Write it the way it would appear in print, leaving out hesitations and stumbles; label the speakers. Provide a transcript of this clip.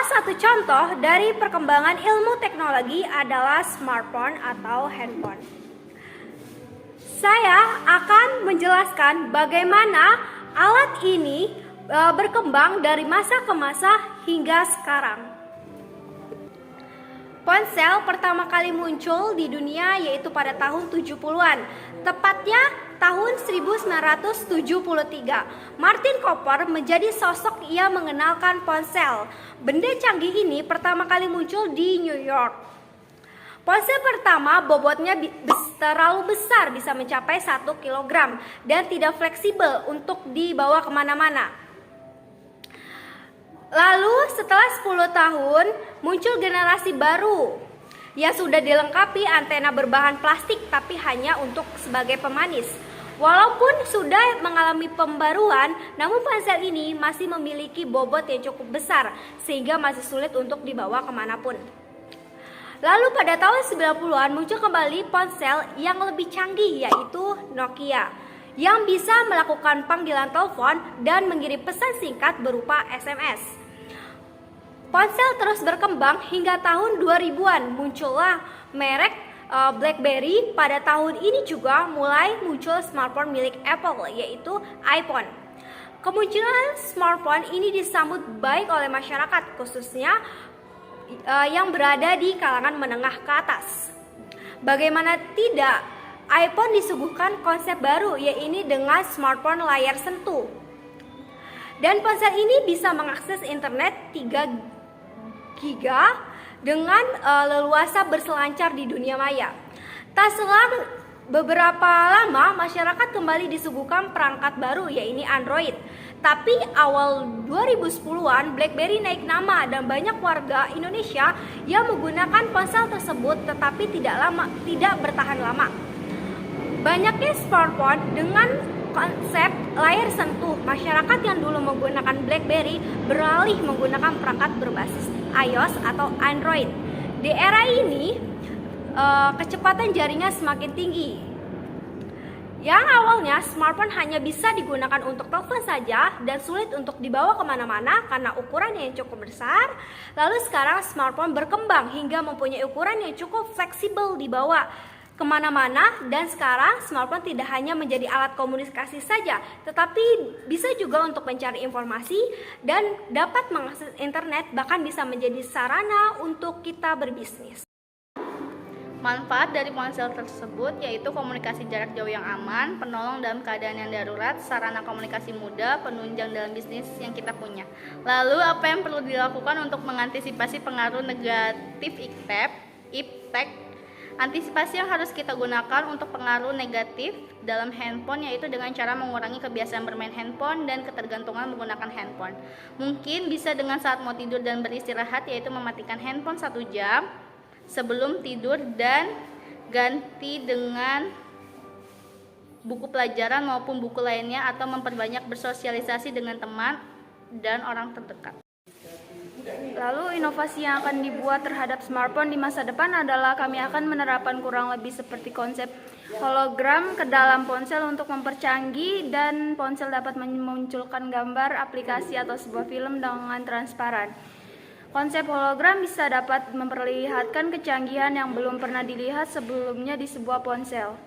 Speaker 1: Salah satu contoh dari perkembangan ilmu teknologi adalah smartphone atau handphone. Saya akan menjelaskan bagaimana alat ini berkembang dari masa ke masa hingga sekarang. Ponsel pertama kali muncul di dunia yaitu pada tahun 70-an, tepatnya tahun 1973. Martin Cooper menjadi sosok yang mengenalkan ponsel. Benda canggih ini pertama kali muncul di New York. Ponsel pertama bobotnya terlalu besar, bisa mencapai 1 kg dan tidak fleksibel untuk dibawa kemana-mana. Lalu setelah 10 tahun muncul generasi baru yang sudah dilengkapi antena berbahan plastik tapi hanya untuk sebagai pemanis. Walaupun sudah mengalami pembaruan, namun ponsel ini masih memiliki bobot yang cukup besar sehingga masih sulit untuk dibawa kemanapun. Lalu pada tahun 90-an muncul kembali ponsel yang lebih canggih yaitu Nokia, yang bisa melakukan panggilan telepon dan mengirim pesan singkat berupa SMS. Ponsel terus berkembang hingga tahun 2000-an, muncullah merek BlackBerry. Pada tahun ini juga mulai muncul smartphone milik Apple yaitu iPhone. Kemunculan smartphone ini disambut baik oleh masyarakat, khususnya yang berada di kalangan menengah ke atas. Bagaimana tidak, iPhone disuguhkan konsep baru yaitu dengan smartphone layar sentuh. Dan ponsel ini bisa mengakses internet 3 giga dengan leluasa berselancar di dunia maya. Tak selang beberapa lama masyarakat kembali disuguhkan perangkat baru yaitu Android. Tapi awal 2010-an BlackBerry naik nama dan banyak warga Indonesia yang menggunakan ponsel tersebut, tetapi tidak bertahan lama. Banyaknya smartphone dengan konsep layar sentuh, masyarakat yang dulu menggunakan BlackBerry beralih menggunakan perangkat berbasis iOS atau Android. Di era ini kecepatan jaringan semakin tinggi. Yang awalnya smartphone hanya bisa digunakan untuk telepon saja dan sulit untuk dibawa kemana-mana karena ukurannya yang cukup besar. Lalu sekarang smartphone berkembang hingga mempunyai ukuran yang cukup fleksibel dibawa kemana-mana, dan sekarang smartphone tidak hanya menjadi alat komunikasi saja, tetapi bisa juga untuk mencari informasi dan dapat mengakses internet, bahkan bisa menjadi sarana untuk kita berbisnis.
Speaker 2: Manfaat dari ponsel tersebut yaitu komunikasi jarak jauh yang aman, penolong dalam keadaan yang darurat, sarana komunikasi mudah, penunjang dalam bisnis yang kita punya. Lalu apa yang perlu dilakukan untuk mengantisipasi pengaruh negatif iptek? Antisipasi yang harus kita gunakan untuk pengaruh negatif dalam handphone yaitu dengan cara mengurangi kebiasaan bermain handphone dan ketergantungan menggunakan handphone. Mungkin bisa dengan saat mau tidur dan beristirahat, yaitu mematikan handphone 1 jam sebelum tidur dan ganti dengan buku pelajaran maupun buku lainnya, atau memperbanyak bersosialisasi dengan teman dan orang terdekat.
Speaker 3: Lalu inovasi yang akan dibuat terhadap smartphone di masa depan adalah kami akan menerapkan kurang lebih seperti konsep hologram ke dalam ponsel untuk mempercanggih, dan ponsel dapat memunculkan gambar, aplikasi atau sebuah film dengan transparan. Konsep hologram bisa dapat memperlihatkan kecanggihan yang belum pernah dilihat sebelumnya di sebuah ponsel.